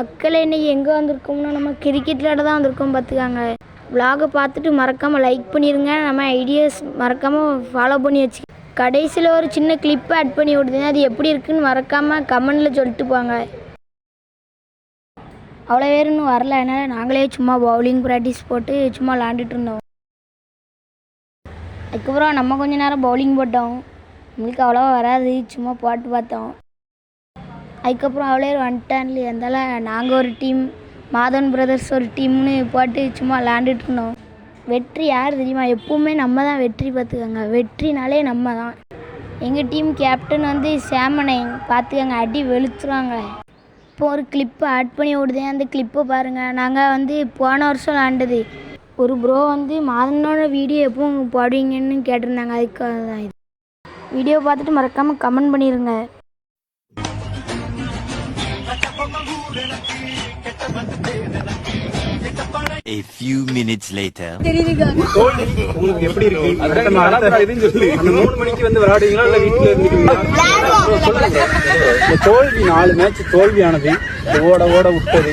மக்களை இன்னைக்கு எங்கே வந்திருக்கோம்னா நம்ம கிரிக்கெட் விளையாட தான் வந்திருக்கோம் பார்த்துக்காங்க. விலாகை பார்த்துட்டு மறக்காமல் லைக் பண்ணிடுங்க. நம்ம ஐடியாஸ் மறக்காமல் ஃபாலோ பண்ணி வச்சு கடைசியில் ஒரு சின்ன கிளிப்பை ஆட் பண்ணி விடுதுங்க. அது எப்படி இருக்குன்னு மறக்காமல் கமெண்டில் சொல்லிட்டு போங்க. அவ்வளோ பேர் இன்னும் வரல, அதனால் நாங்களே சும்மா பவுலிங் ப்ராக்டிஸ் போட்டு சும்மா விளாண்டுட்டு இருந்தோம். அதுக்கப்புறம் நம்ம கொஞ்சம் நேரம் பவுலிங் போட்டோம். நம்மளுக்கு அவ்வளோவா வராது, சும்மா போட்டு பார்த்தோம். அதுக்கப்புறம் அவ்வளோ வந்துட்டான்ல, இருந்தாலும் நாங்கள் ஒரு டீம், மாதவன் பிரதர்ஸ் ஒரு டீம்னு போட்டு சும்மா விளாண்டுட்டு இருந்தோம். வெற்றி யார் தெரியுமா? எப்பவுமே நம்ம தான் வெற்றி பார்த்துக்கோங்க. வெற்றினாலே நம்ம தான். எங்கள் டீம் கேப்டன் வந்து சேமனை பார்த்துக்கோங்க, அடி வெளுத்துருவாங்க. இப்போ ஒரு கிளிப்பை ஆட் பண்ணி விடுதேன், அந்த கிளிப்பை பாருங்கள். நாங்கள் வந்து போன வருஷம் விளாண்டது. ஒரு ப்ரோ வந்து மாதவனோட வீடியோ எப்போ போடுவீங்கன்னு கேட்டிருந்தாங்க. அதுக்காக தான் இது. வீடியோ பார்த்துட்டு மறக்காமல் கமெண்ட் பண்ணிடுங்க. A few minutes later. உங்களுக்கு எப்படி இருக்கு? அந்த 3 மணிக்கு வந்து விளையாடுவீங்களா இல்ல வீட்டுல இருந்துக்குவீங்களா? தோல்வி 4 மேட்ச் தோல்வியானது, ஓட விட்டது.